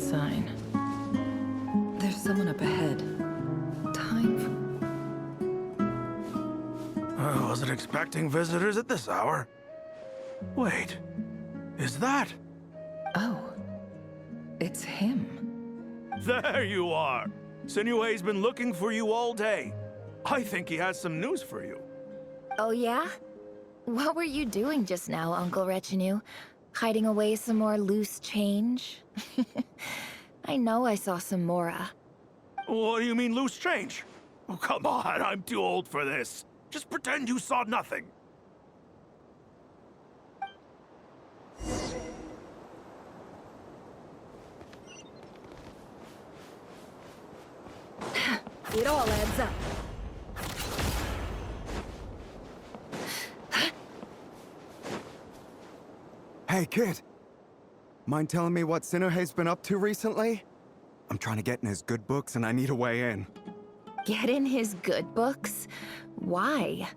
sign. There's someone up ahead. Time for... I wasn't expecting visitors at this hour. Wait, is that? Oh, it's him. There you are! Sinue's been looking for you all day. I think he has some news for you. Oh yeah? What were you doing just now, Uncle Retinue? Hiding away some more loose change? I know I saw some Mora. What do you mean, loose change? Oh, come on, I'm too old for this. Just pretend you saw nothing. It all adds up. Hey, kid. Mind telling me what Sinuhe's been up to recently? I'm trying to get in his good books and I need a way in. Get in his good books? Why?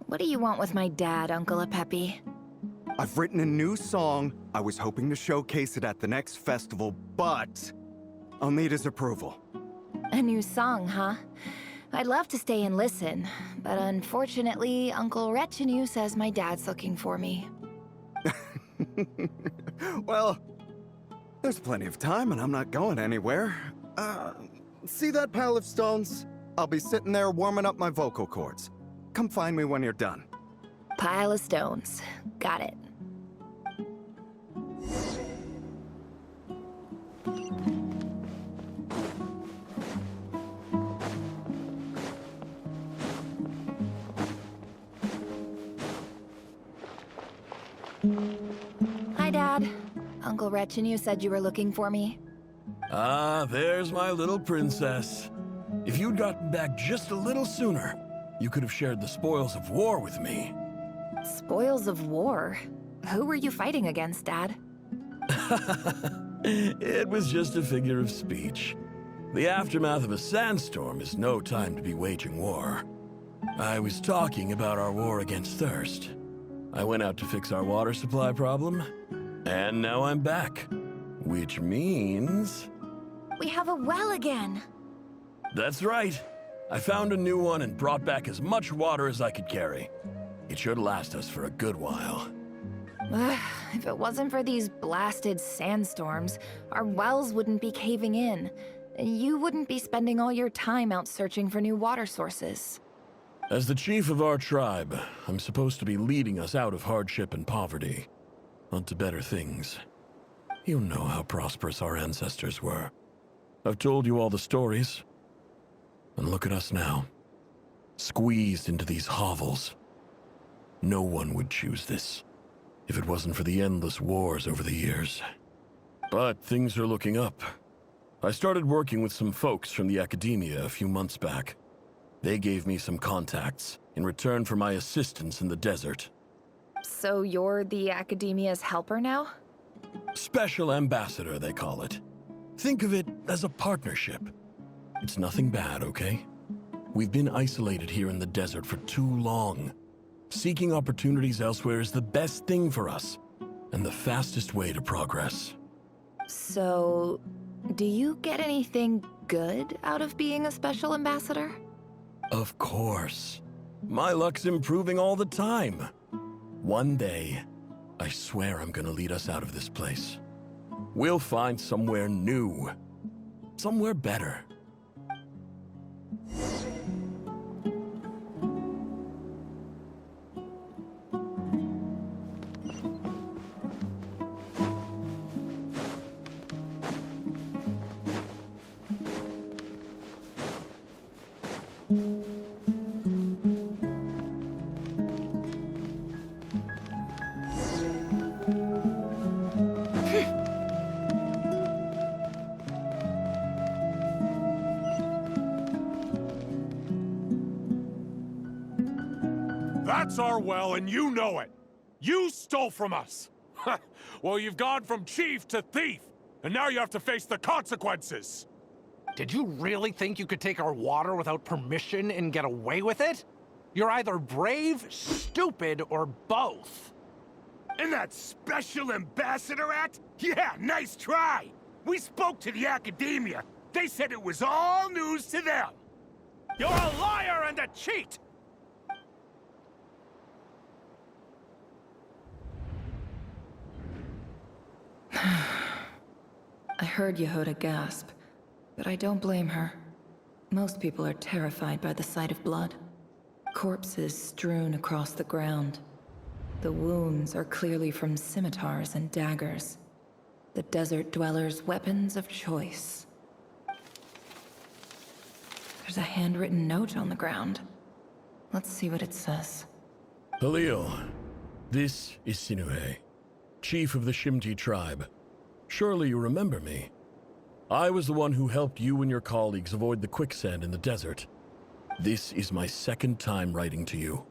What do you want with my dad, Uncle Apepi? I've written a new song. I was hoping to showcase it at the next festival, but I'll need his approval. A new song, huh? I'd love to stay and listen, but unfortunately, Uncle Retinue says my dad's looking for me. Well, there's plenty of time and I'm not going anywhere. See that pile of stones? I'll be sitting there warming up my vocal cords. Come find me when you're done. Pile of stones. Got it. Hi, Dad. Uncle Retinue said you were looking for me. Ah, there's my little princess. If you'd gotten back just a little sooner, you could have shared the spoils of war with me. Spoils of war? Who were you fighting against, Dad? It was just a figure of speech. The aftermath of a sandstorm is no time to be waging war. I was talking about our war against thirst. I went out to fix our water supply problem, and now I'm back. Which means... We have a well again! That's right. I found a new one and brought back as much water as I could carry. It should last us for a good while. If it wasn't for these blasted sandstorms, our wells wouldn't be caving in. You wouldn't be spending all your time out searching for new water sources. As the chief of our tribe, I'm supposed to be leading us out of hardship and poverty, onto better things. You know how prosperous our ancestors were. I've told you all the stories. And look at us now, squeezed into these hovels. No one would choose this, if it wasn't for the endless wars over the years. But things are looking up. I started working with some folks from the academia a few months back. They gave me some contacts in return for my assistance in the desert. So you're the academia's helper now? Special ambassador, they call it. Think of it as a partnership. It's nothing bad, okay? We've been isolated here in the desert for too long. Seeking opportunities elsewhere is the best thing for us, and the fastest way to progress. So, do you get anything good out of being a special ambassador? Of course. My luck's improving all the time. One day, I swear I'm gonna lead us out of this place. We'll find somewhere new. Somewhere better. That's our well, and you know it. You stole from us. Well, you've gone from chief to thief, and now you have to face the consequences. Did you really think you could take our water without permission and get away with it? You're either brave, stupid, or both. And that special ambassador act? Yeah, nice try! We spoke to the academia. They said it was all news to them. You're a liar and a cheat! I heard Yehuda gasp, but I don't blame her. Most people are terrified by the sight of blood. Corpses strewn across the ground. The wounds are clearly from scimitars and daggers. The desert dwellers' weapons of choice. There's a handwritten note on the ground. Let's see what it says. Halil, this is Sinuhe, chief of the Shimti tribe. Surely you remember me. I was the one who helped you and your colleagues avoid the quicksand in the desert. This is my second time writing to you.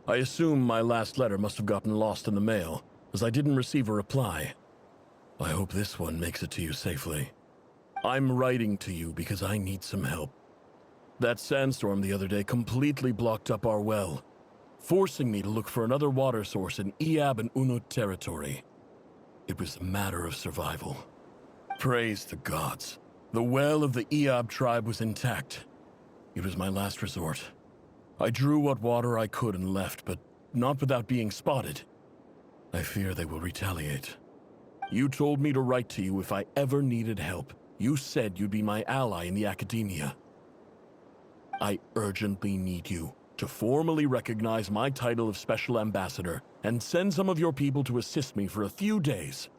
I assume my last letter must have gotten lost in the mail, as I didn't receive a reply. I hope this one makes it to you safely. I'm writing to you because I need some help. That sandstorm the other day completely blocked up our well, forcing me to look for another water source in Iab and Unut territory. It was a matter of survival. Praise the gods. The well of the Iab tribe was intact. It was my last resort. I drew what water I could and left, but not without being spotted. I fear they will retaliate. You told me to write to you if I ever needed help. You said you'd be my ally in the academia. I urgently need you to formally recognize my title of Special Ambassador and send some of your people to assist me for a few days.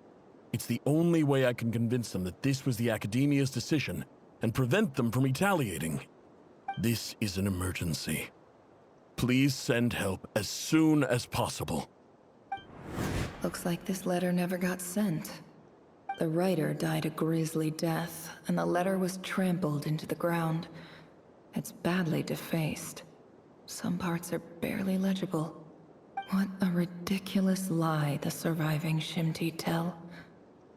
It's the only way I can convince them that this was the academia's decision and prevent them from retaliating. This is an emergency. Please send help as soon as possible. Looks like this letter never got sent. The writer died a grisly death, and the letter was trampled into the ground. It's badly defaced. Some parts are barely legible. What a ridiculous lie the surviving Shimti tell.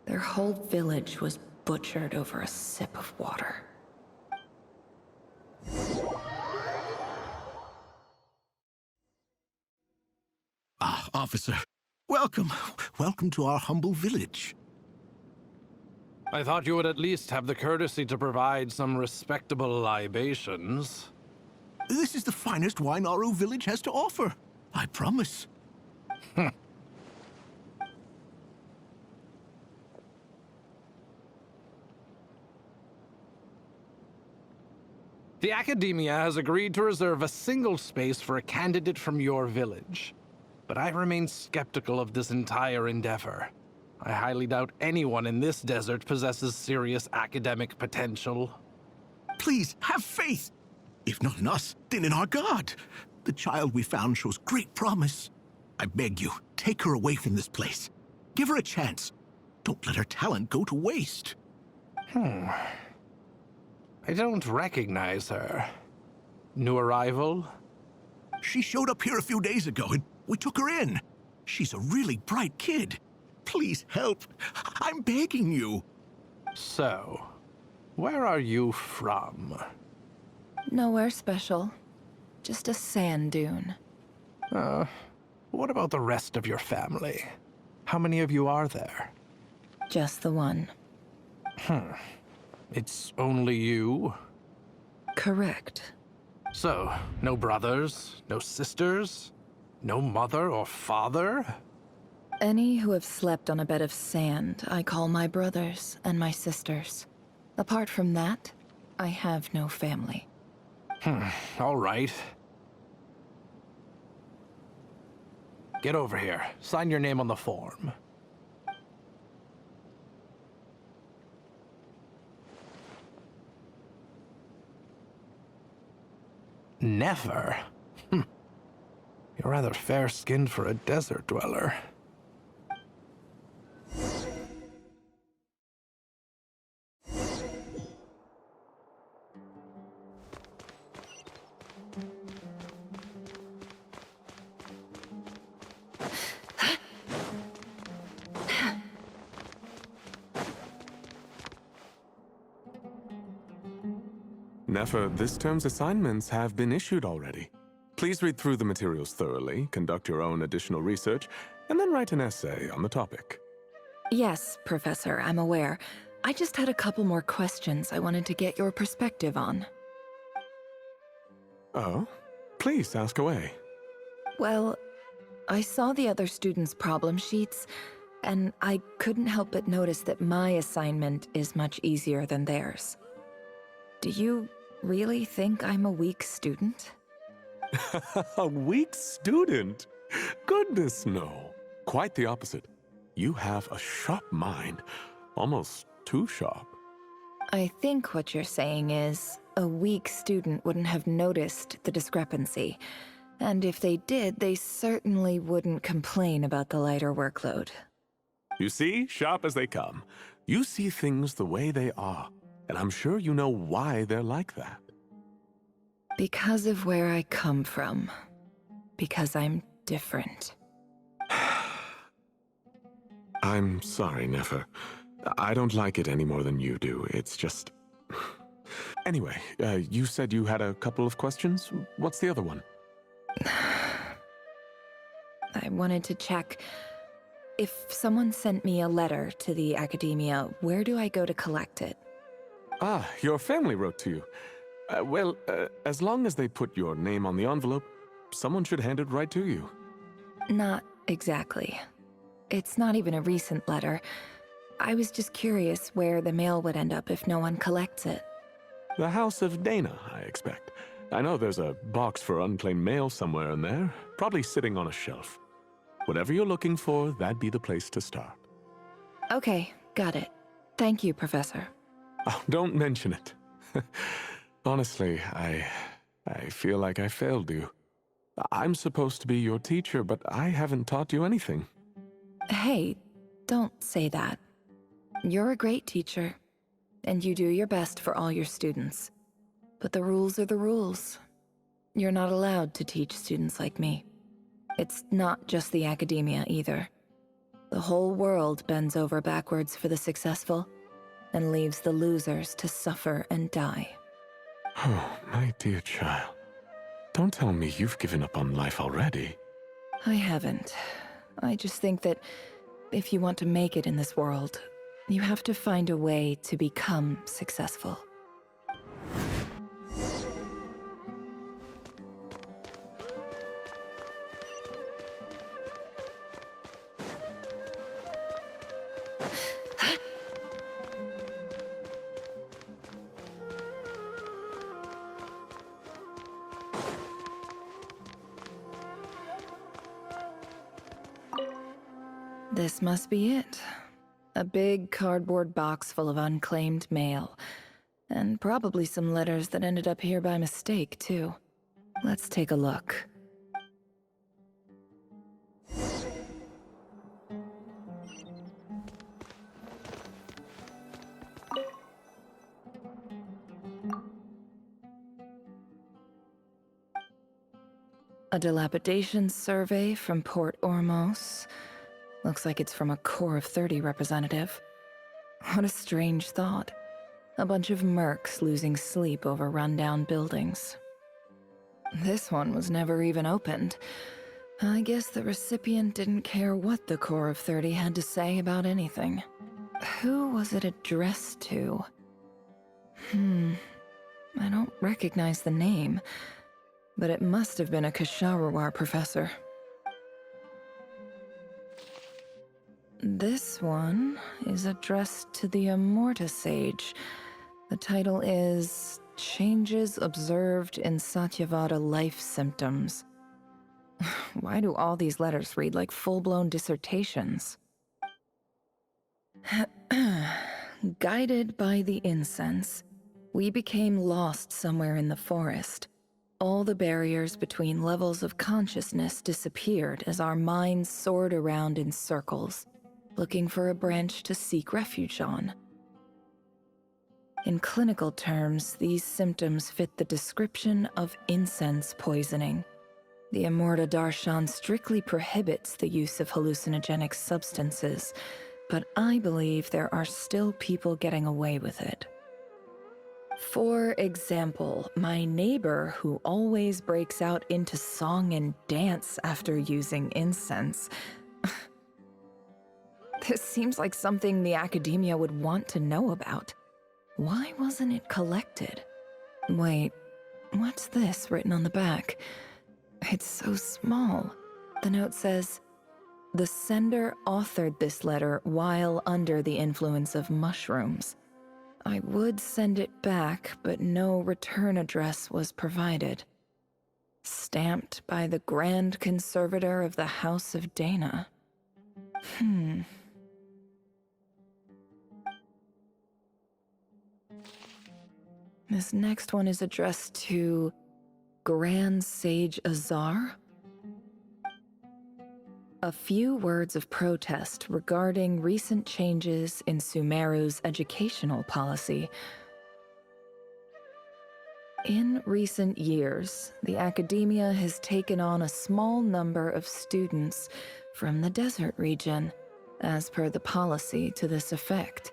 Their whole village was butchered over a sip of water. Ah, officer. Welcome. Welcome to our humble village. I thought you would at least have the courtesy to provide some respectable libations. This is the finest wine Aru village has to offer. I promise. The Academia has agreed to reserve a single space for a candidate from your village. But I remain skeptical of this entire endeavor. I highly doubt anyone in this desert possesses serious academic potential. Please, have faith. If not in us, then in our god. The child we found shows great promise. I beg you, take her away from this place. Give her a chance. Don't let her talent go to waste. I don't recognize her. New arrival? She showed up here a few days ago and we took her in. She's a really bright kid. Please help. I'm begging you. So, where are you from? Nowhere special. Just a sand dune. What about the rest of your family? How many of you are there? Just the one. It's only you? Correct. So, no brothers, no sisters, no mother or father? Any who have slept on a bed of sand, I call my brothers and my sisters. Apart from that, I have no family. All right. Get over here. Sign your name on the form. Never? You're rather fair-skinned for a desert dweller. Nefer, this term's assignments have been issued already. Please read through the materials thoroughly, conduct your own additional research, and then write an essay on the topic. Yes, Professor, I'm aware. I just had a couple more questions I wanted to get your perspective on. Oh? Please ask away. Well, I saw the other students' problem sheets, and I couldn't help but notice that my assignment is much easier than theirs. Do you really think I'm a weak student? A weak student? Goodness, no. Quite the opposite. You have a sharp mind. Almost too sharp. I think what you're saying is, a weak student wouldn't have noticed the discrepancy. And if they did, they certainly wouldn't complain about the lighter workload. You see, sharp as they come. You see things the way they are. And I'm sure you know why they're like that. Because of where I come from. Because I'm different. I'm sorry, Nefer. I don't like it any more than you do. It's just... Anyway, you said you had a couple of questions? What's the other one? I wanted to check. If someone sent me a letter to the academia, where do I go to collect it? Ah, your family wrote to you. Well, as long as they put your name on the envelope, someone should hand it right to you. Not exactly. It's not even a recent letter. I was just curious where the mail would end up if no one collects it. The House of Dana, I expect. I know there's a box for unclaimed mail somewhere in there, probably sitting on a shelf. Whatever you're looking for, that'd be the place to start. Okay, got it. Thank you, Professor. Oh, don't mention it. Honestly, I feel like I failed you. I'm supposed to be your teacher, but I haven't taught you anything. Hey, don't say that. You're a great teacher, and you do your best for all your students. But the rules are the rules. You're not allowed to teach students like me. It's not just the academia either. The whole world bends over backwards for the successful, and leaves the losers to suffer and die. Oh, my dear child. Don't tell me you've given up on life already. I haven't. I just think that if you want to make it in this world, you have to find a way to become successful. This must be it. A big cardboard box full of unclaimed mail. And probably some letters that ended up here by mistake, too. Let's take a look. A dilapidation survey from Port Ormos. Looks like it's from a Core of 30 representative. What a strange thought. A bunch of mercs losing sleep over rundown buildings. This one was never even opened. I guess the recipient didn't care what the Core of 30 had to say about anything. Who was it addressed to? I don't recognize the name, but it must have been a Ksharawar professor. This one is addressed to the Immorta Sage. The title is Changes Observed in Satyavada Life Symptoms. Why do all these letters read like full-blown dissertations? Guided by the incense, we became lost somewhere in the forest. All the barriers between levels of consciousness disappeared as our minds soared around in circles, looking for a branch to seek refuge on. In clinical terms, these symptoms fit the description of incense poisoning. The Immorta Darshan strictly prohibits the use of hallucinogenic substances, but I believe there are still people getting away with it. For example, my neighbor who always breaks out into song and dance after using incense. This seems like something the academia would want to know about. Why wasn't it collected? Wait, what's this written on the back? It's so small. The note says, "The sender authored this letter while under the influence of mushrooms. I would send it back, but no return address was provided. Stamped by the Grand Conservator of the House of Dana." This next one is addressed to Grand Sage Azar. A few words of protest regarding recent changes in Sumeru's educational policy. In recent years, the academia has taken on a small number of students from the desert region, as per the policy to this effect.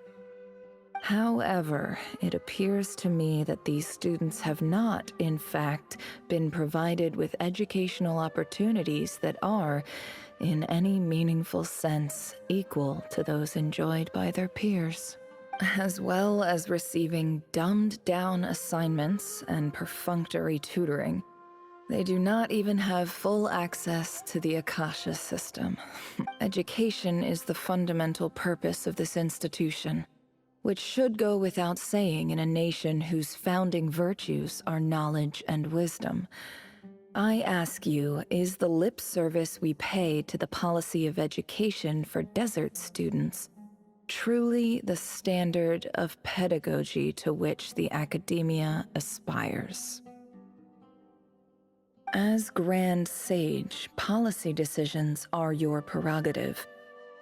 However, it appears to me that these students have not, in fact, been provided with educational opportunities that are, in any meaningful sense, equal to those enjoyed by their peers, as well as receiving dumbed-down assignments and perfunctory tutoring. They do not even have full access to the Akasha system. Education is the fundamental purpose of this institution, which should go without saying in a nation whose founding virtues are knowledge and wisdom. I ask you, is the lip service we pay to the policy of education for desert students truly the standard of pedagogy to which the academia aspires? As Grand Sage, policy decisions are your prerogative,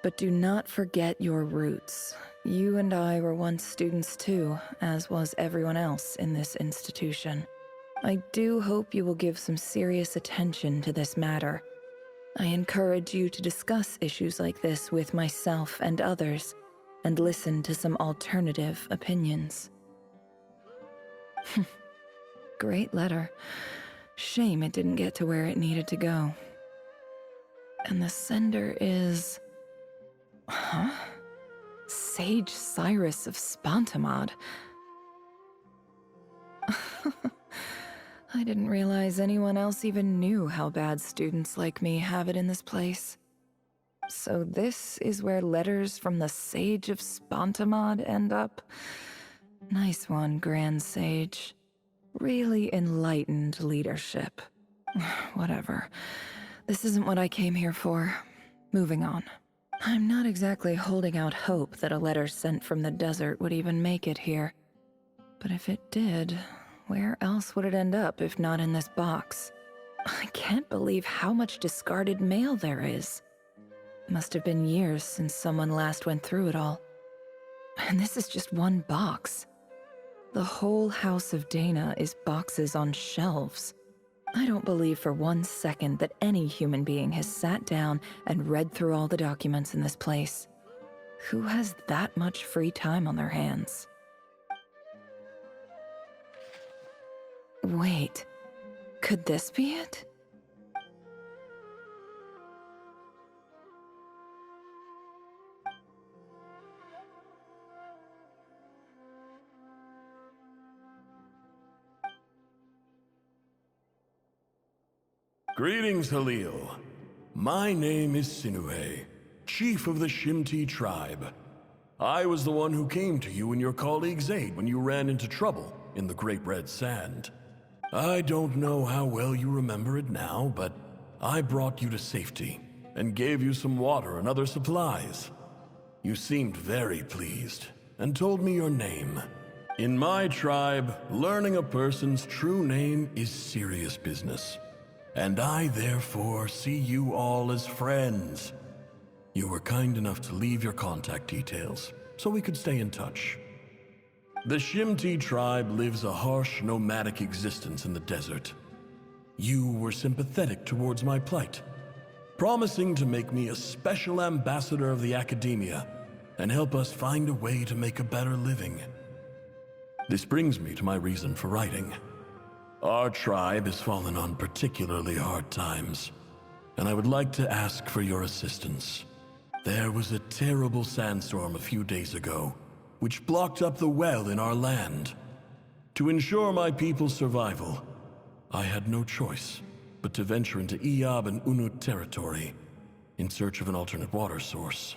but do not forget your roots. You and I were once students too, as was everyone else in this institution. I do hope you will give some serious attention to this matter. I encourage you to discuss issues like this with myself and others, and listen to some alternative opinions. Great letter. Shame it didn't get to where it needed to go. And the sender is... Huh? Sage Cyrus of Spantamad. I didn't realize anyone else even knew how bad students like me have it in this place. So this is where letters from the Sage of Spantamad end up? Nice one, Grand Sage. Really enlightened leadership. Whatever. This isn't what I came here for. Moving on. I'm not exactly holding out hope that a letter sent from the desert would even make it here. But if it did, where else would it end up if not in this box? I can't believe how much discarded mail there is. Must have been years since someone last went through it all. And this is just one box. The whole House of Dana is boxes on shelves. I don't believe for 1 second that any human being has sat down and read through all the documents in this place. Who has that much free time on their hands? Wait, could this be it? Greetings, Halil. My name is Sinue, chief of the Shimti tribe. I was the one who came to you and your colleague Zaid when you ran into trouble in the Great Red Sand. I don't know how well you remember it now, but I brought you to safety and gave you some water and other supplies. You seemed very pleased and told me your name. In my tribe, learning a person's true name is serious business. And I therefore see you all as friends. You were kind enough to leave your contact details, so we could stay in touch. The Shimti tribe lives a harsh, nomadic existence in the desert. You were sympathetic towards my plight, promising to make me a special ambassador of the academia and help us find a way to make a better living. This brings me to my reason for writing. Our tribe has fallen on particularly hard times, and I would like to ask for your assistance. There was a terrible sandstorm a few days ago, which blocked up the well in our land. To ensure my people's survival, I had no choice but to venture into Eob and Unut territory in search of an alternate water source.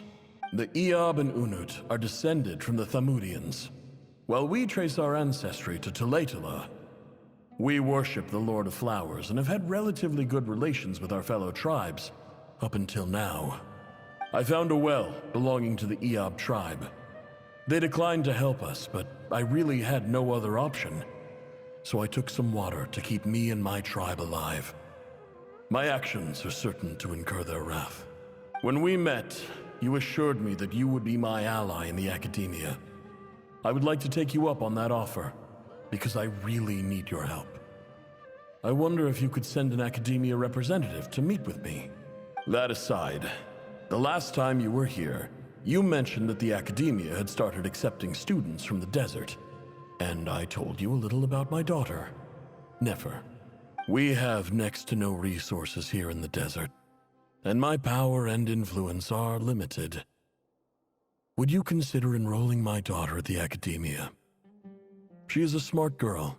The Eob and Unut are descended from the Thamudians, while we trace our ancestry to Tulatula. We worship the Lord of Flowers and have had relatively good relations with our fellow tribes up until now. I found a well belonging to the Eob tribe. They declined to help us, but I really had no other option, so I took some water to keep me and my tribe alive. My actions are certain to incur their wrath. When we met, you assured me that you would be my ally in the academia. I would like to take you up on that offer, because I really need your help. I wonder if you could send an academia representative to meet with me. That aside, the last time you were here, you mentioned that the academia had started accepting students from the desert, and I told you a little about my daughter, Nefer. We have next to no resources here in the desert, and my power and influence are limited. Would you consider enrolling my daughter at the academia? She is a smart girl.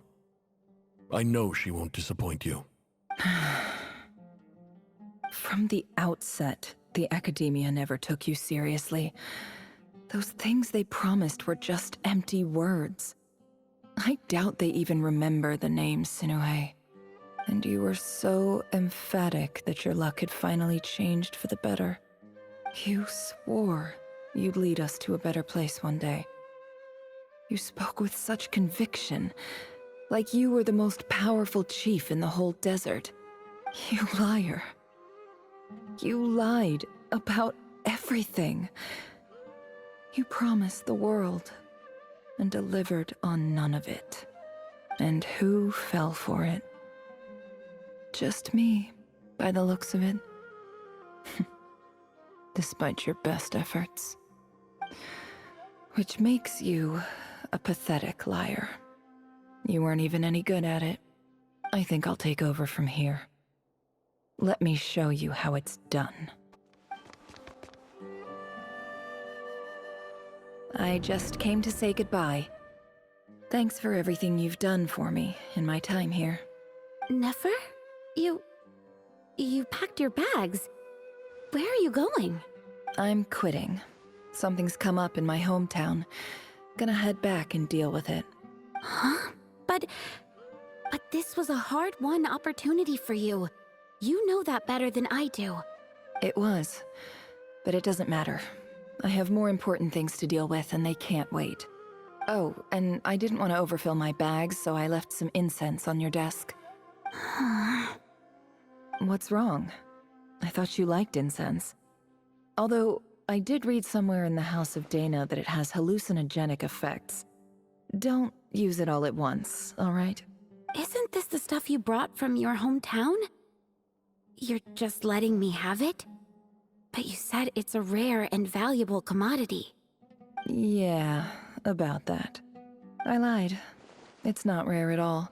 I know she won't disappoint you. From the outset, the academia never took you seriously. Those things they promised were just empty words. I doubt they even remember the name Sinuhe. And you were so emphatic that your luck had finally changed for the better. You swore you'd lead us to a better place one day. You spoke with such conviction, like you were the most powerful chief in the whole desert. You liar. You lied about everything. You promised the world and delivered on none of it. And who fell for it? Just me, by the looks of it. Despite your best efforts. Which makes you a pathetic liar. You weren't even any good at it. I think I'll take over from here. Let me show you how it's done. I just came to say goodbye. Thanks for everything you've done for me in my time here. Nefer? You packed your bags. Where are you going? I'm quitting. Something's come up in my hometown. Gonna head back and deal with it. Huh? But this was a hard-won opportunity for you. You know that better than I do. It was, but it doesn't matter. I have more important things to deal with and they can't wait. Oh, and I didn't want to overfill my bags, so I left some incense on your desk. What's wrong? I thought you liked incense. Although, I did read somewhere in the House of Dana that it has hallucinogenic effects. Don't use it all at once, all right? Isn't this the stuff you brought from your hometown? You're just letting me have it? But you said it's a rare and valuable commodity. Yeah, about that. I lied. It's not rare at all.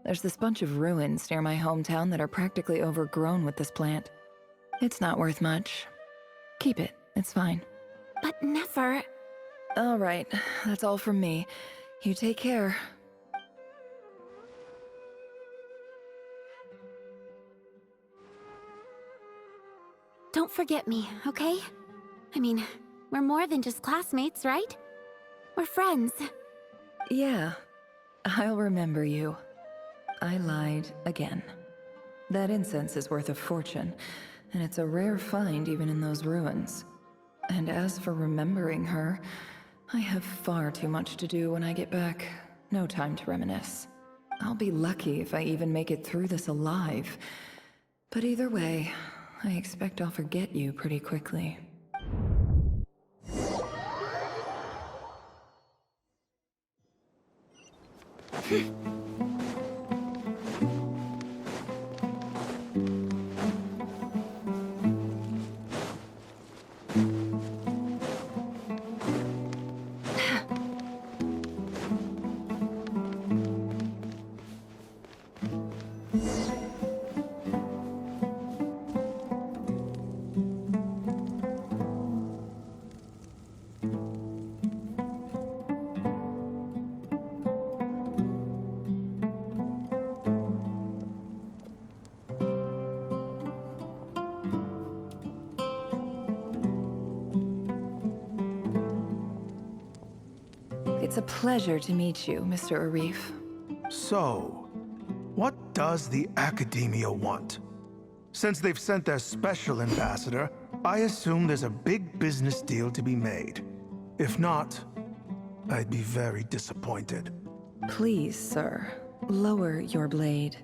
There's this bunch of ruins near my hometown that are practically overgrown with this plant. It's not worth much. Keep it, it's fine. But Nefer... All right, that's all from me. You take care. Don't forget me, okay? I mean, we're more than just classmates, right? We're friends. Yeah, I'll remember you. I lied again. That incense is worth a fortune, and it's a rare find even in those ruins. And as for remembering her, I have far too much to do when I get back. No time to reminisce. I'll be lucky if I even make it through this alive. But either way, I expect I'll forget you pretty quickly. It's a pleasure to meet you, Mr. Arif. So, what does the Academia want? Since they've sent their special ambassador, I assume there's a big business deal to be made. If not, I'd be very disappointed. Please, sir, lower your blade.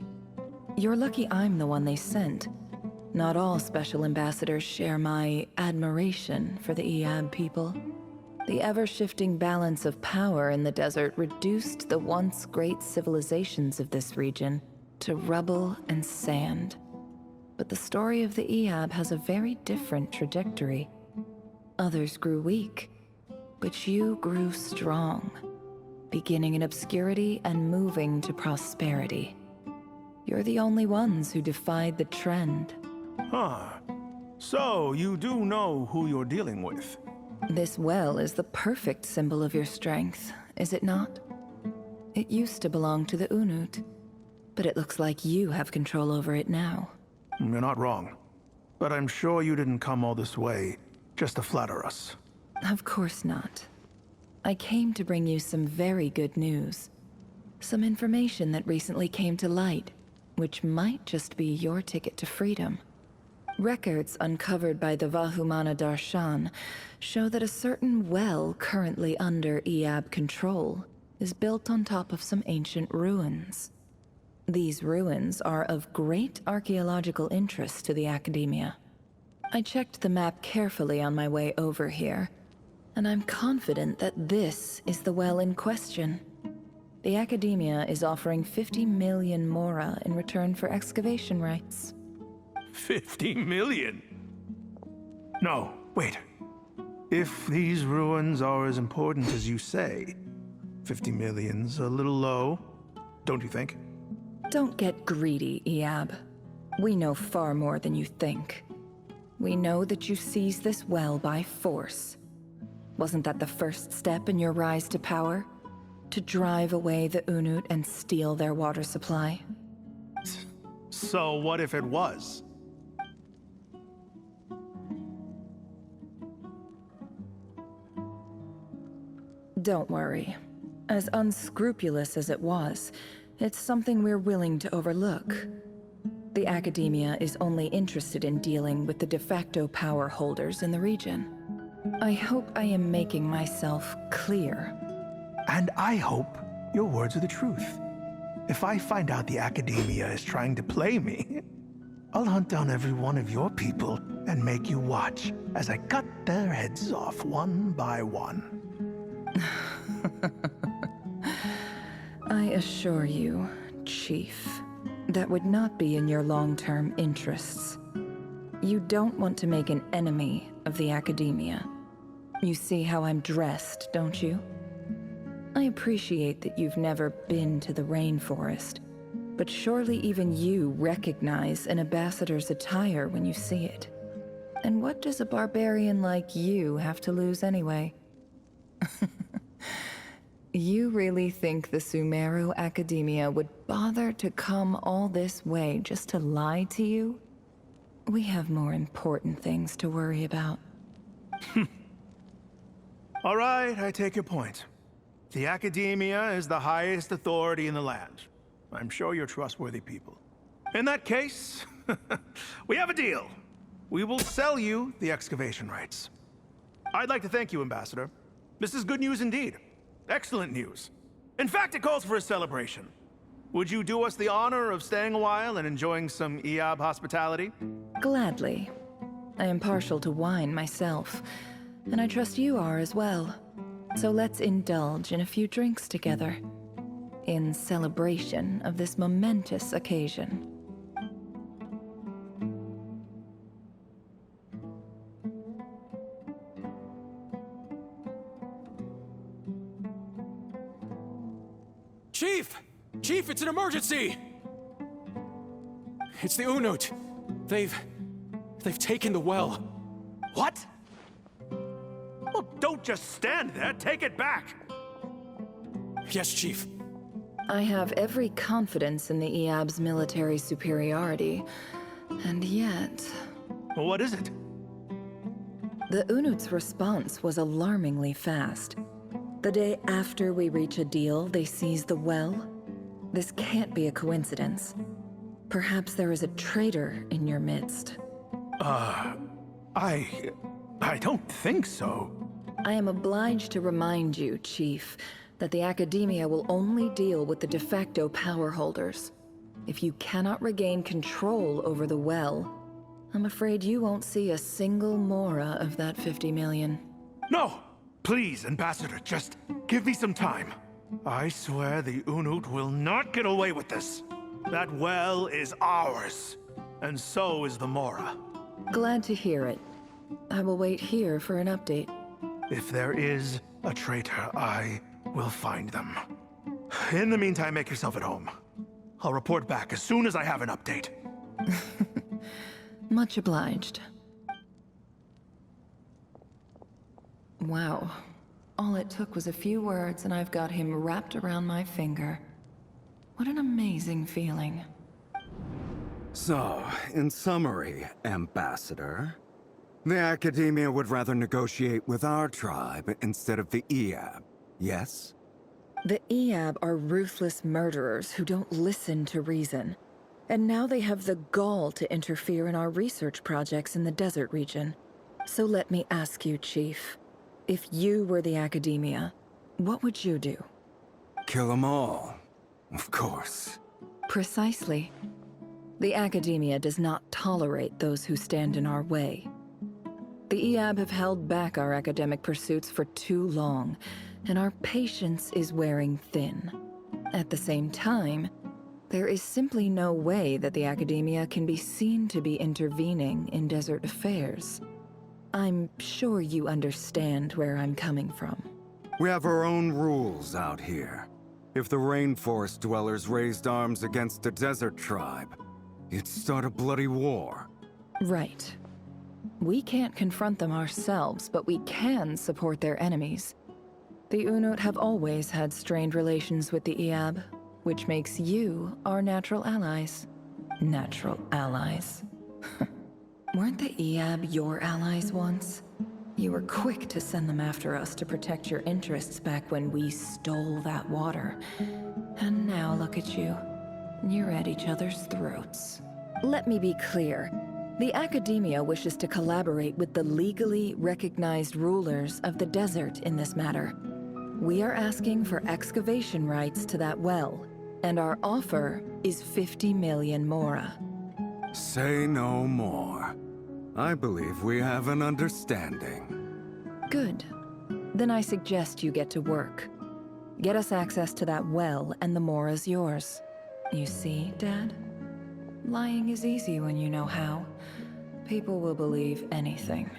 You're lucky I'm the one they sent. Not all special ambassadors share my admiration for the Eab people. The ever-shifting balance of power in the desert reduced the once great civilizations of this region to rubble and sand. But the story of the Eab has a very different trajectory. Others grew weak, but you grew strong, beginning in obscurity and moving to prosperity. You're the only ones who defied the trend. Huh. So, you do know who you're dealing with? This well is the perfect symbol of your strength, is it not? It used to belong to the Unut, but it looks like you have control over it now. You're not wrong. But I'm sure you didn't come all this way just to flatter us. Of course not. I came to bring you some very good news. Some information that recently came to light, which might just be your ticket to freedom. Records uncovered by the Vahumana Darshan show that a certain well currently under Eab control is built on top of some ancient ruins. These ruins are of great archaeological interest to the Academia. I checked the map carefully on my way over here, and I'm confident that this is the well in question. The Academia is offering 50 million mora in return for excavation rights. 50 million? No, wait. If these ruins are as important as you say, 50 million's a little low, don't you think? Don't get greedy, Eab. We know far more than you think. We know that you seized this well by force. Wasn't that the first step in your rise to power? To drive away the Unut and steal their water supply? So what if it was? Don't worry. As unscrupulous as it was, it's something we're willing to overlook. The Academia is only interested in dealing with the de facto power holders in the region. I hope I am making myself clear. And I hope your words are the truth. If I find out the Academia is trying to play me, I'll hunt down every one of your people and make you watch as I cut their heads off one by one. I assure you, Chief, that would not be in your long-term interests. You don't want to make an enemy of the Academia. You see how I'm dressed, don't you? I appreciate that you've never been to the rainforest, but surely even you recognize an ambassador's attire when you see it. And what does a barbarian like you have to lose anyway? You really think the Sumeru Academia would bother to come all this way just to lie to you? We have more important things to worry about. All right, I take your point. The Academia is the highest authority in the land. I'm sure you're trustworthy people. In that case, we have a deal. We will sell you the excavation rights. I'd like to thank you, Ambassador. This is good news indeed. Excellent news. In fact, it calls for a celebration. Would you do us the honor of staying a while and enjoying some Eab hospitality? Gladly. I am partial to wine myself, and I trust you are as well. So let's indulge in a few drinks together, in celebration of this momentous occasion. Chief! Chief, it's an emergency! It's the Unut. They've taken the well. What? Well, don't just stand there. Take it back. Yes, Chief. I have every confidence in the Eab's military superiority, and yet... Well, what is it? The Unut's response was alarmingly fast. The day after we reach a deal, they seize the well? This can't be a coincidence. Perhaps there is a traitor in your midst. I don't think so. I am obliged to remind you, Chief, that the Academia will only deal with the de facto power holders. If you cannot regain control over the well, I'm afraid you won't see a single mora of that 50 million. No! Please, Ambassador, just give me some time. I swear the Unut will not get away with this. That well is ours, and so is the mora. Glad to hear it. I will wait here for an update. If there is a traitor, I will find them. In the meantime, make yourself at home. I'll report back as soon as I have an update. Much obliged. Wow. All it took was a few words and I've got him wrapped around my finger. What an amazing feeling. So, in summary, Ambassador, the Academia would rather negotiate with our tribe instead of the Eab, yes? The Eab are ruthless murderers who don't listen to reason. And now they have the gall to interfere in our research projects in the desert region. So let me ask you, Chief. If you were the Academia, what would you do? Kill them all, of course. Precisely. The Academia does not tolerate those who stand in our way. The Eab have held back our academic pursuits for too long, and our patience is wearing thin. At the same time, there is simply no way that the Academia can be seen to be intervening in desert affairs. I'm sure you understand where I'm coming from. We have our own rules out here. If the rainforest dwellers raised arms against a desert tribe, it'd start a bloody war. Right. We can't confront them ourselves, but we can support their enemies. The Unut have always had strained relations with the Eab, which makes you our natural allies. Natural allies. Weren't the Eab your allies once? You were quick to send them after us to protect your interests back when we stole that water. And now look at you. You're at each other's throats. Let me be clear. The Academia wishes to collaborate with the legally recognized rulers of the desert in this matter. We are asking for excavation rights to that well, and our offer is 50 million mora. Say no more. I believe we have an understanding. Good. Then I suggest you get to work. Get us access to that well, and the mora's yours. You see, Dad? Lying is easy when you know how. People will believe anything.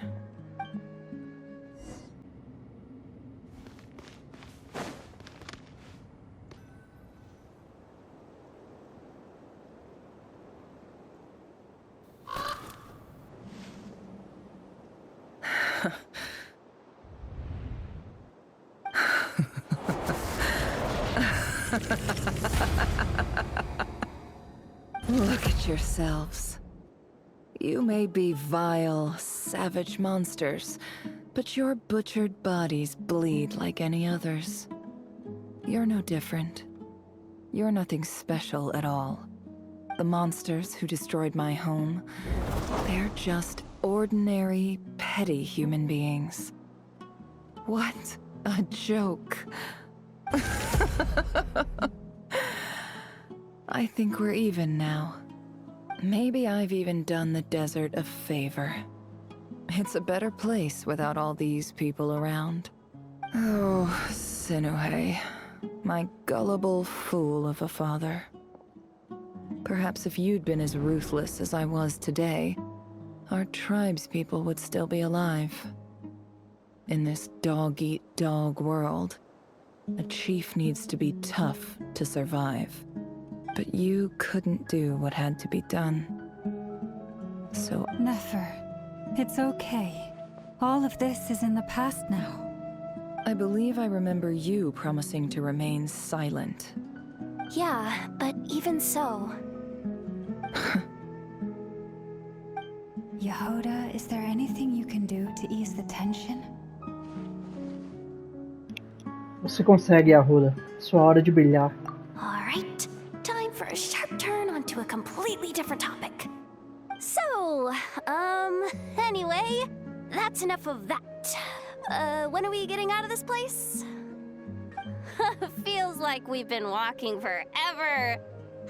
Look at yourselves. You may be vile, savage monsters, but your butchered bodies bleed like any others. You're no different. You're nothing special at all. The monsters who destroyed my home, they're just ordinary, petty human beings. What a joke. I think we're even now. Maybe I've even done the desert a favor. It's a better place without all these people around. Oh, Sinuhe, my gullible fool of a father. Perhaps if you'd been as ruthless as I was today, our tribespeople would still be alive. In this dog-eat-dog world, a chief needs to be tough to survive. But you couldn't do what had to be done. So... Nefer, it's okay. All of this is in the past now. I believe I remember you promising to remain silent. Yeah, but even so... Yehoda, is there anything you can do to ease the tension? Você consegue, Arruda. Sua hora de brilhar. Alright, time for a sharp turn onto a completely different topic. So, anyway, that's enough of that. When are we getting out of this place? Feels like we've been walking forever.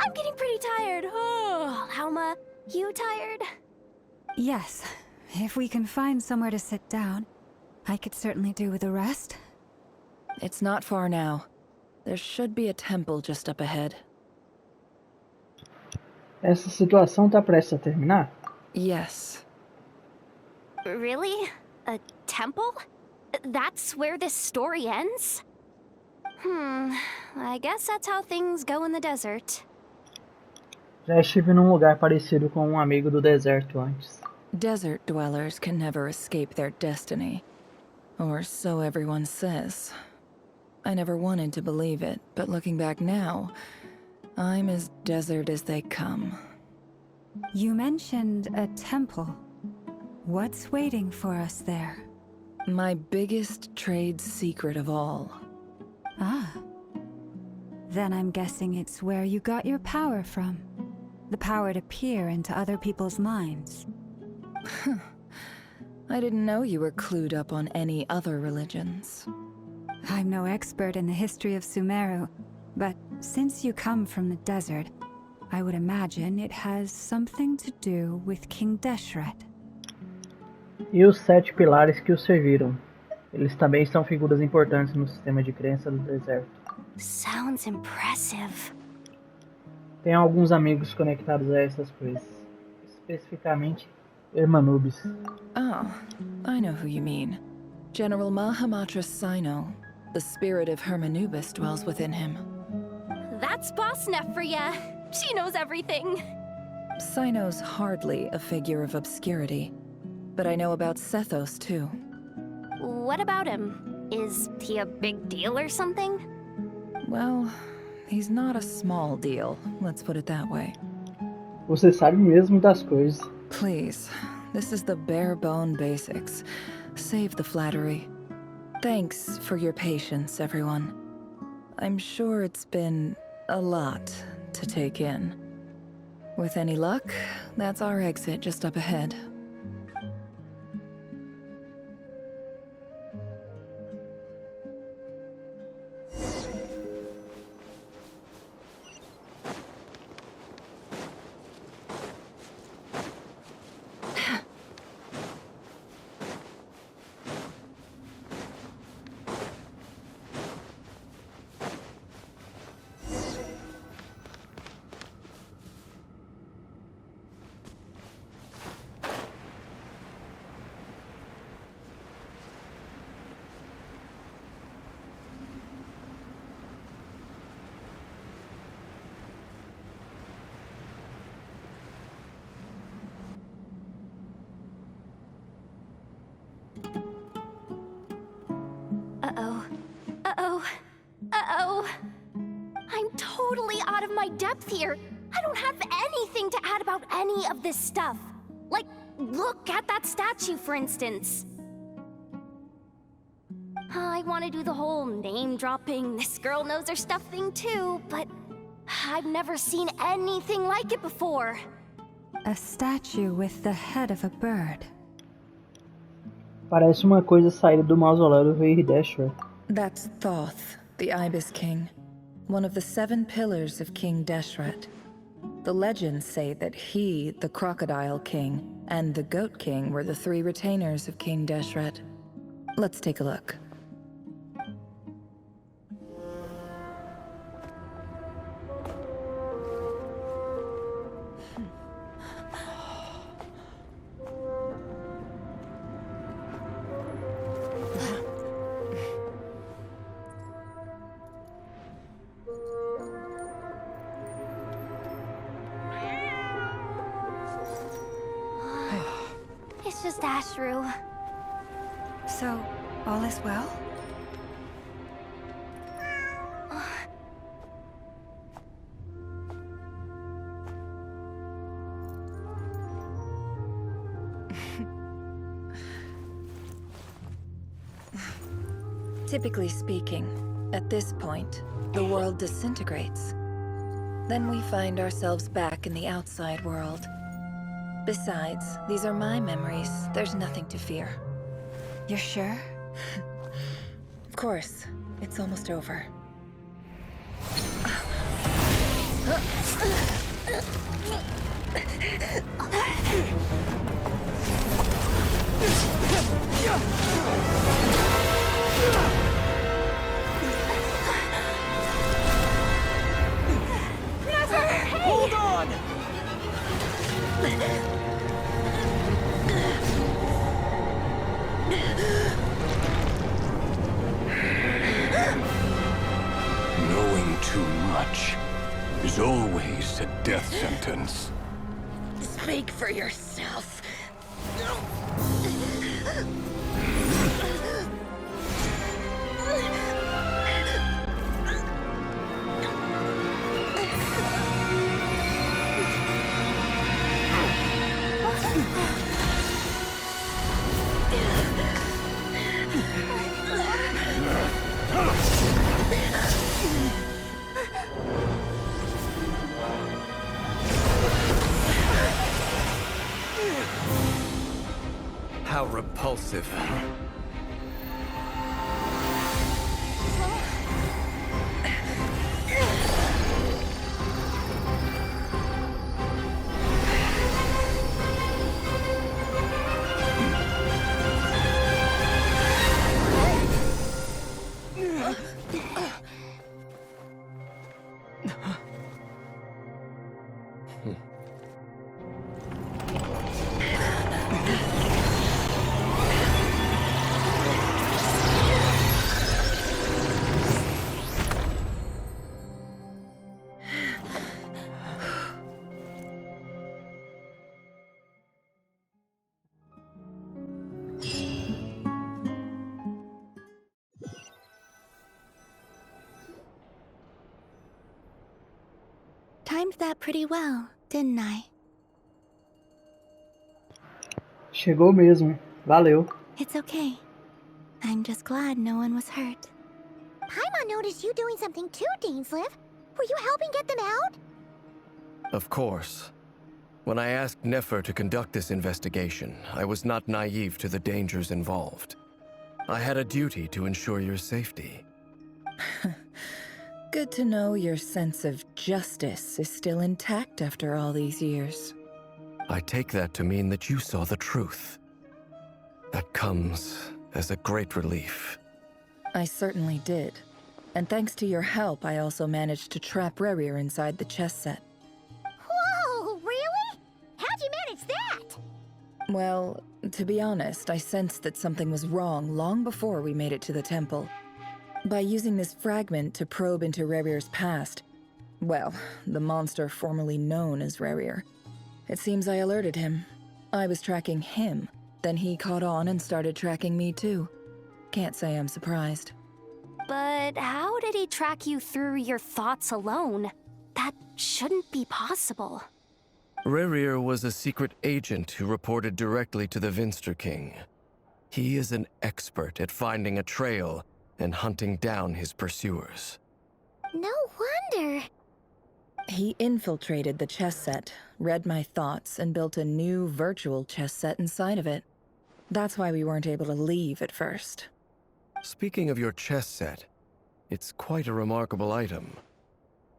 I'm getting pretty tired. Oh, Alma, you tired? Yes. If we can find somewhere to sit down, I could certainly do with a rest. It's not far now. There should be a temple just up ahead. Essa situação tá prestes a terminar? Yes. Really? A temple? That's where this story ends? I guess that's how things go in the desert. Já estive num lugar parecido com um amigo do deserto antes. Desert dwellers can never escape their destiny. Or so everyone says. I never wanted to believe it, but looking back now, I'm as desert as they come. You mentioned a temple. What's waiting for us there? My biggest trade secret of all. Ah. Then I'm guessing it's where you got your power from. The power to peer into other people's minds. I didn't know you were clued up on any other religions. I'm no expert in the history of Sumeru, but since you come from the desert, I would imagine it has something to do with King Deshret. E os 7 pilares que o serviram. Eles também são figuras importantes no sistema de crença do deserto. Sounds impressive. Tenho alguns amigos conectados a essas coisas. Especificamente, Hermanubis. Oh, I know who you mean. General Mahamatra Sino. The spirit of Hermanubis dwells within him. That's Boss Neff for ya. She knows everything. Sino's hardly a figure of obscurity. But I know about Sethos, too. What about him? Is he a big deal or something? Well, he's not a small deal, let's put it that way. Você sabe mesmo das coisas. Please, this is the bare-bone basics. Save the flattery. Thanks for your patience, everyone. I'm sure it's been a lot to take in. With any luck, that's our exit just up ahead. Uh-oh. I'm totally out of my depth here. I don't have anything to add about any of this stuff. Like, look at that statue, for instance. I want to do the whole name-dropping, this girl knows her stuff thing too, but I've never seen anything like it before. A statue with the head of a bird. Parece uma coisa saída do mausoléu do rei Deshret. That's Thoth, the Ibis King, one of the 7 pillars of King Deshret. The legends say that he, the Crocodile King, and the Goat King were the 3 retainers of King Deshret. Let's take a look. It's just Ashru. So, all is well? Typically speaking, At this point, the world disintegrates. Then we find ourselves back in the outside world. Besides, these are my memories. There's nothing to fear. You're sure? Of course. It's almost over. Hold on! Knowing too much is always a death sentence. Speak for yourself. How repulsive. Timed that pretty well, didn't I? Chegou mesmo. Valeu. It's okay. I'm just glad no one was hurt. Paimon noticed you doing something too, Dainsleif. Were you helping get them out? Of course. When I asked Nefer to conduct this investigation, I was not naive to the dangers involved. I had a duty to ensure your safety. Good to know your sense of justice is still intact after all these years. I take that to mean that you saw the truth. That comes as a great relief. I certainly did. And thanks to your help, I also managed to trap Rerir inside the chess set. Whoa, really? How'd you manage that? Well, to be honest, I sensed that something was wrong long before we made it to the temple. By using this fragment to probe into Rerir's past, well, the monster formerly known as Rerir, it seems I alerted him. I was tracking him, then he caught on and started tracking me too. Can't say I'm surprised. But how did he track you through your thoughts alone? That shouldn't be possible. Rerir was a secret agent who reported directly to the Vinster King. He is an expert at finding a trail and hunting down his pursuers. No wonder. He infiltrated the chess set, read my thoughts, and built a new virtual chess set inside of it. That's why we weren't able to leave at first. Speaking of your chess set, it's quite a remarkable item.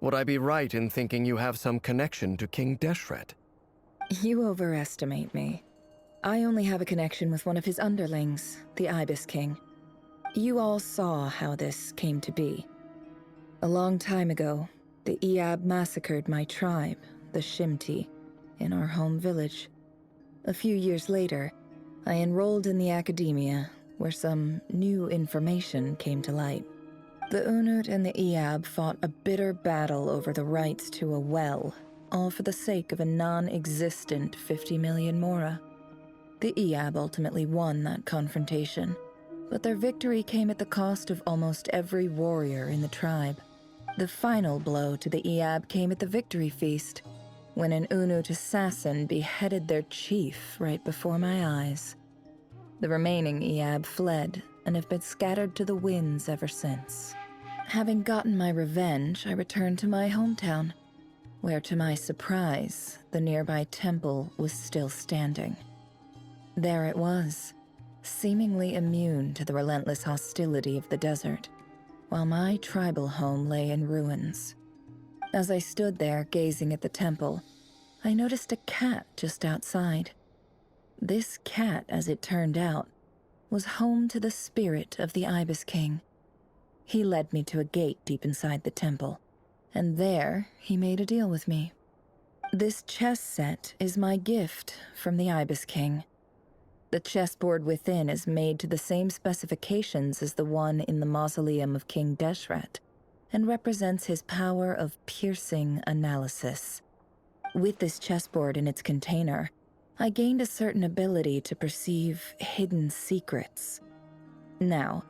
Would I be right in thinking you have some connection to King Deshret? You overestimate me. I only have a connection with one of his underlings, the Ibis King. You all saw how this came to be. A long time ago, the Iab massacred my tribe, the Shimti, in our home village. A few years later, I enrolled in the academia, where some new information came to light. The Unut and the Iab fought a bitter battle over the rights to a well, all for the sake of a non-existent 50 million mora. The Iab ultimately won that confrontation, but their victory came at the cost of almost every warrior in the tribe. The final blow to the Iab came at the victory feast, when an Unut assassin beheaded their chief right before my eyes. The remaining Iab fled and have been scattered to the winds ever since. Having gotten my revenge, I returned to my hometown, where to my surprise, the nearby temple was still standing. There it was, seemingly immune to the relentless hostility of the desert, while my tribal home lay in ruins. As I stood there gazing at the temple, I noticed a cat just outside. This cat, as it turned out, was home to the spirit of the Ibis King. He led me to a gate deep inside the temple, and there he made a deal with me. This chess set is my gift from the Ibis King. The chessboard within is made to the same specifications as the one in the mausoleum of King Deshret, and represents his power of piercing analysis. With this chessboard in its container, I gained a certain ability to perceive hidden secrets. Now,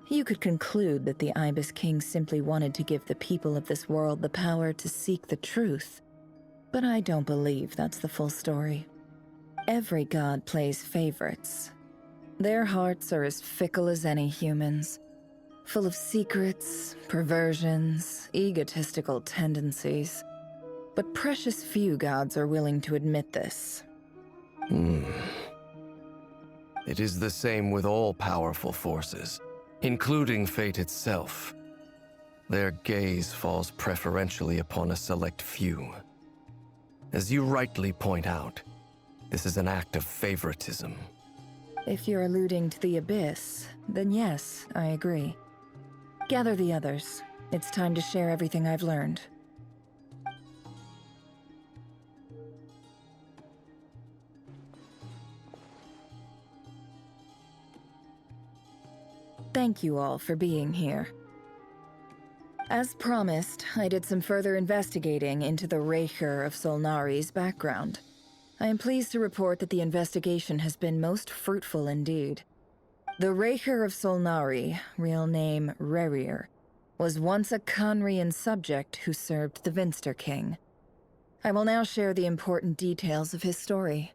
you could conclude that the Ibis King simply wanted to give the people of this world the power to seek the truth, but I don't believe that's the full story. Every god plays favorites. Their hearts are as fickle as any human's, full of secrets, perversions, egotistical tendencies. But precious few gods are willing to admit this. It is the same with all powerful forces, including fate itself. Their gaze falls preferentially upon a select few. As you rightly point out, this is an act of favoritism. If you're alluding to the Abyss, then yes, I agree. Gather the others. It's time to share everything I've learned. Thank you all for being here. As promised, I did some further investigating into the Raker of Solnari's background. I am pleased to report that the investigation has been most fruitful indeed. The Raker of Solnari, real name Rerir, was once a Conrian subject who served the Vinster King. I will now share the important details of his story.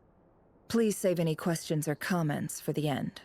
Please save any questions or comments for the end.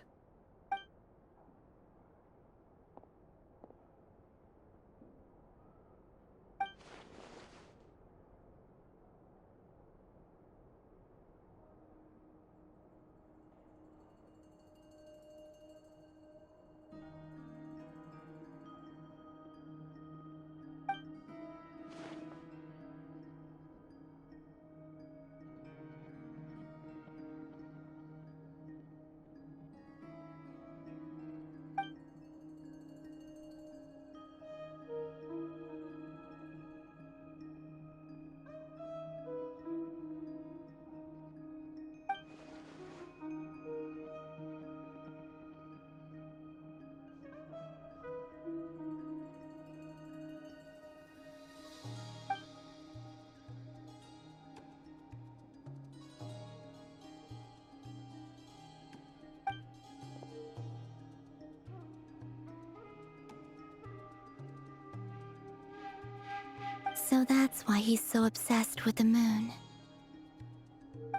So that's why he's so obsessed with the moon.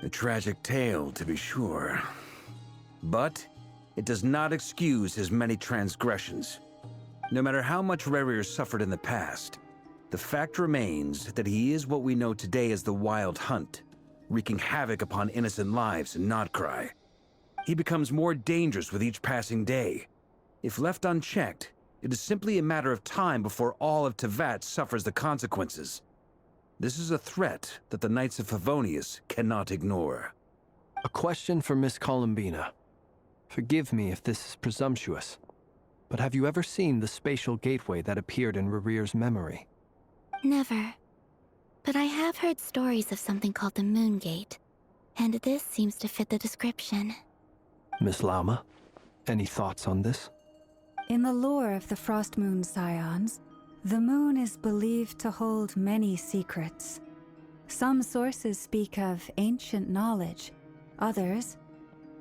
A tragic tale, to be sure. But it does not excuse his many transgressions. No matter how much Rerir suffered in the past, the fact remains that he is what we know today as the Wild Hunt, wreaking havoc upon innocent lives in Nod-Krai. He becomes more dangerous with each passing day. If left unchecked, it is simply a matter of time before all of Tevat suffers the consequences. This is a threat that the Knights of Favonius cannot ignore. A question for Miss Columbina. Forgive me if this is presumptuous, but have you ever seen the spatial gateway that appeared in Rerir's memory? Never. But I have heard stories of something called the Moon Gate, and this seems to fit the description. Miss Lauma, any thoughts on this? In the lore of the Frost Moon Scions, the moon is believed to hold many secrets. Some sources speak of ancient knowledge, others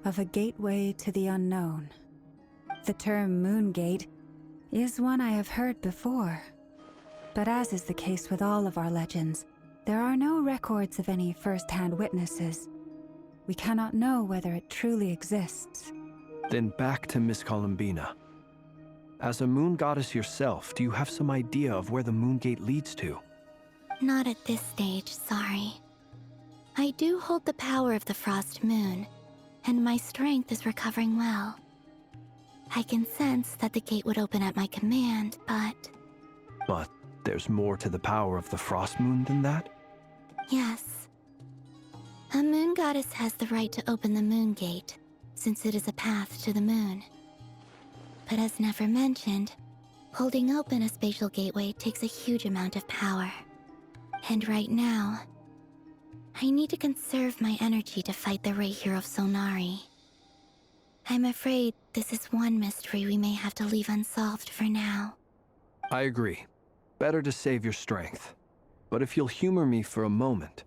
of a gateway to the unknown. The term Moon Gate is one I have heard before. But as is the case with all of our legends, there are no records of any first-hand witnesses. We cannot know whether it truly exists. Then back to Miss Columbina. As a moon goddess yourself, do you have some idea of where the moon gate leads to? Not at this stage, sorry. I do hold the power of the Frost Moon, and my strength is recovering well. I can sense that the gate would open at my command, but... But there's more to the power of the Frost Moon than that? Yes. A moon goddess has the right to open the moon gate, since it is a path to the moon. But as Nefer mentioned, holding open a spatial gateway takes a huge amount of power. And right now, I need to conserve my energy to fight the Rahier of Solnari. I'm afraid this is one mystery we may have to leave unsolved for now. I agree. Better to save your strength. But if you'll humor me for a moment,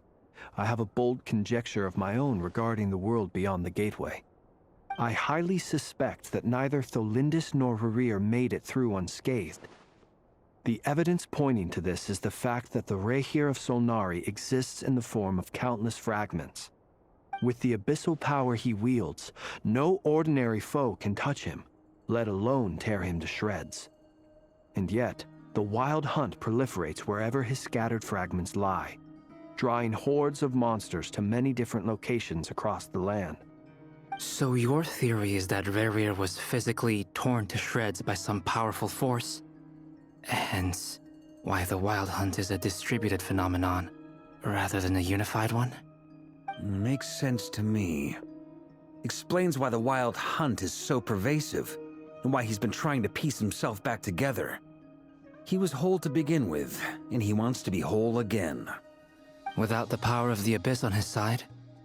I have a bold conjecture of my own regarding the world beyond the gateway. I highly suspect that neither Tholindis nor Rarir made it through unscathed. The evidence pointing to this is the fact that the Rahier of Solnari exists in the form of countless fragments. With the abyssal power he wields, no ordinary foe can touch him, let alone tear him to shreds. And yet, the wild hunt proliferates wherever his scattered fragments lie, drawing hordes of monsters to many different locations across the land. So your theory is that Rarir was physically torn to shreds by some powerful force? Hence, why the Wild Hunt is a distributed phenomenon, rather than a unified one? Makes sense to me. Explains why the Wild Hunt is so pervasive, and why he's been trying to piece himself back together. He was whole to begin with, and he wants to be whole again. Without the power of the Abyss on his side,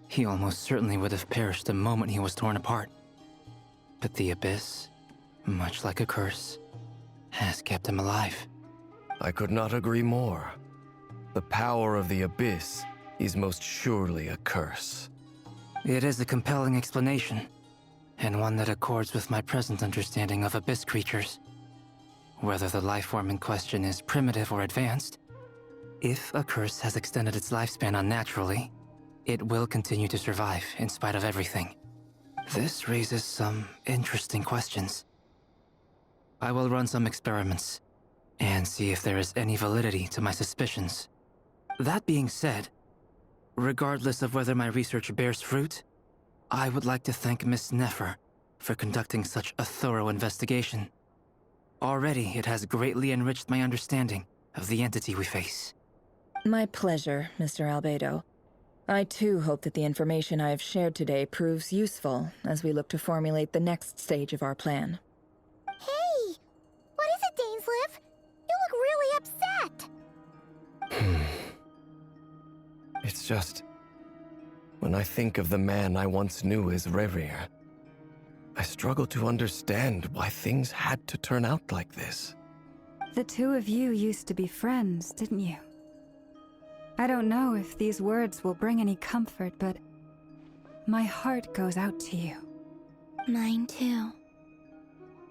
he almost certainly would have perished the moment he was torn apart. But the Abyss, much like a curse, has kept him alive. I could not agree more. The power of the Abyss is most surely a curse. It is a compelling explanation, and one that accords with my present understanding of Abyss creatures. Whether the life form in question is primitive or advanced, if a curse has extended its lifespan unnaturally, it will continue to survive in spite of everything. This raises some interesting questions. I will run some experiments and see if there is any validity to my suspicions. That being said, regardless of whether my research bears fruit, I would like to thank Miss Nefer for conducting such a thorough investigation. Already, it has greatly enriched my understanding of the entity we face. My pleasure, Mr. Albedo. I too hope that the information I have shared today proves useful as we look to formulate the next stage of our plan. Hey! What is it, Dainsleif? You look really upset! It's just... when I think of the man I once knew as Rarir, I struggle to understand why things had to turn out like this. The two of you used to be friends, didn't you? I don't know if these words will bring any comfort, but my heart goes out to you. Mine too.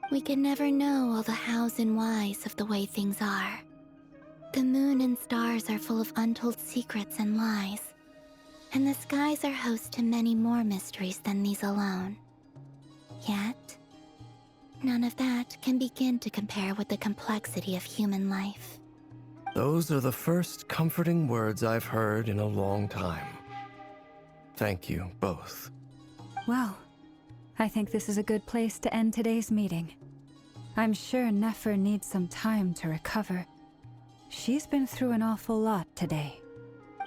We can never know all the hows and whys of the way things are. The moon and stars are full of untold secrets and lies, and the skies are host to many more mysteries than these alone. Yet, none of that can begin to compare with the complexity of human life. Those are the first comforting words I've heard in a long time. Thank you, both. Well, I think this is a good place to end today's meeting. I'm sure Nefer needs some time to recover. She's been through an awful lot today.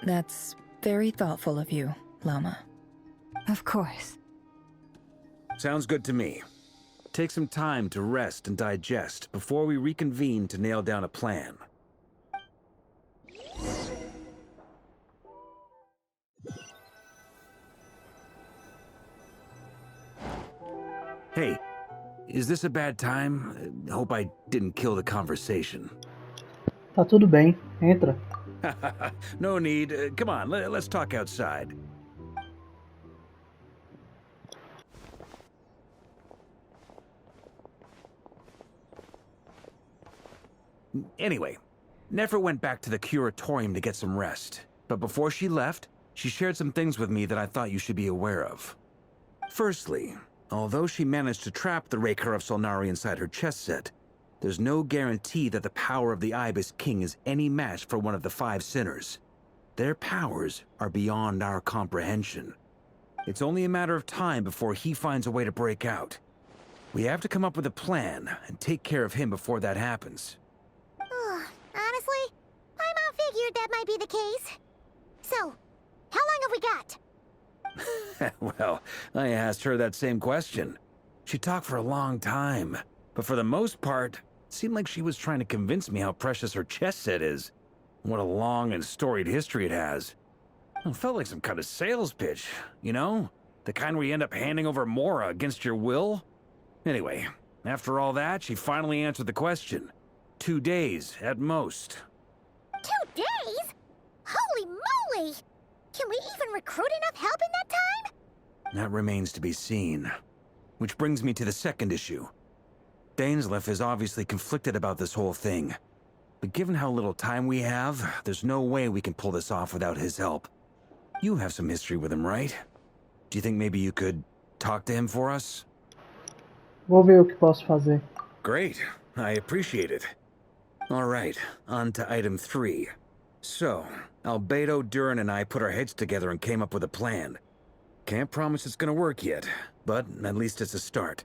That's very thoughtful of you, Lama. Of course. Sounds good to me. Take some time to rest and digest before we reconvene to nail down a plan. Hey, is this a bad time? Hope I didn't kill the conversation. Tá tudo bem, entra. No need. Come on, let's talk outside. Anyway, Nefer went back to the curatorium to get some rest. But before she left, she shared some things with me that I thought you should be aware of. Firstly, although she managed to trap the Raker of Solnari inside her chess set, there's no guarantee that the power of the Ibis King is any match for one of the 5 sinners. Their powers are beyond our comprehension. It's only a matter of time before he finds a way to break out. We have to come up with a plan and take care of him before that happens. Honestly, my mom figured that might be the case. So, how long have we got? Well, I asked her that same question. She talked for a long time, but for the most part, it seemed like she was trying to convince me how precious her chess set is. What a long and storied history it has. It felt like some kind of sales pitch, you know? The kind where you end up handing over Mora against your will? Anyway, after all that, she finally answered the question. 2 days, at most. 2 days? Holy moly! Can we even recruit enough help in that time? That remains to be seen. Which brings me to the second issue. Dainsleif is obviously conflicted about this whole thing. But given how little time we have, there's no way we can pull this off without his help. You have some history with him, right? Do you think maybe you could talk to him for us? Vou ver o que posso fazer. Great. I appreciate it. All right, on to item 3. So, Albedo, Durin, and I put our heads together and came up with a plan. Can't promise it's gonna work yet, but at least it's a start.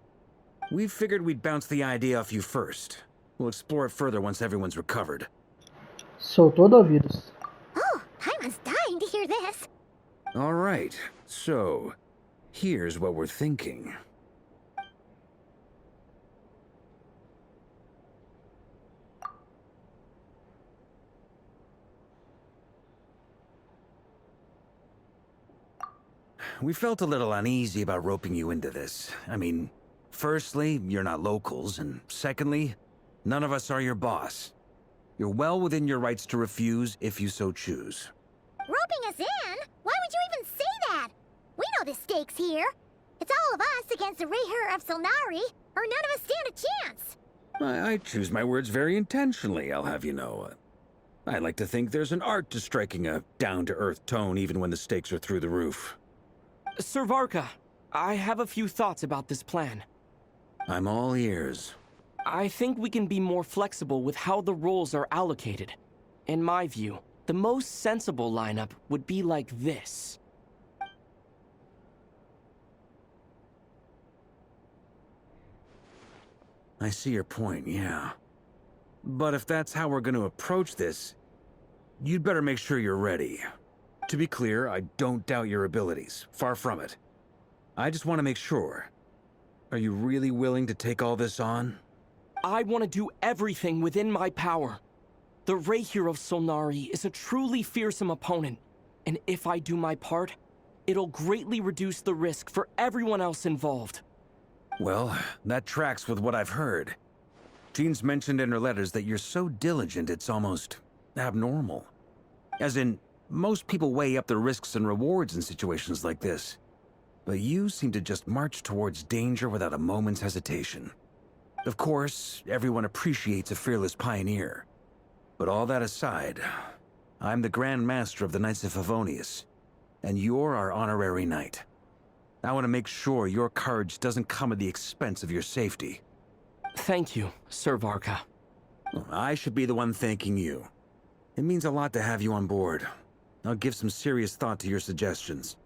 We figured we'd bounce the idea off you first. We'll explore it further once everyone's recovered. Sou todo ouvidos. Oh, Paimon's dying to hear this. All right, so here's what we're thinking. We felt a little uneasy about roping you into this. I mean, firstly, you're not locals, and secondly, none of us are your boss. You're well within your rights to refuse if you so choose. Roping us in? Why would you even say that? We know the stakes here. It's all of us against the Rayher of Solnari, or none of us stand a chance. I choose my words very intentionally, I'll have you know. I like to think there's an art to striking a down-to-earth tone even when the stakes are through the roof. Sir Varka, I have a few thoughts about this plan. I'm all ears. I think we can be more flexible with how the roles are allocated. In my view, the most sensible lineup would be like this. I see your point, yeah. But if that's how we're going to approach this, you'd better make sure you're ready. To be clear, I don't doubt your abilities. Far from it. I just want to make sure. Are you really willing to take all this on? I want to do everything within my power. The Rayher of Solnari is a truly fearsome opponent, and if I do my part, it'll greatly reduce the risk for everyone else involved. Well, that tracks with what I've heard. Jean's mentioned in her letters that you're so diligent it's almost abnormal. As in, most people weigh up the risks and rewards in situations like this. But you seem to just march towards danger without a moment's hesitation. Of course, everyone appreciates a fearless pioneer. But all that aside, I'm the Grand Master of the Knights of Favonius, and you're our honorary knight. I want to make sure your courage doesn't come at the expense of your safety. Thank you, Sir Varka. I should be the one thanking you. It means a lot to have you on board. I'll give some serious thought to your suggestions.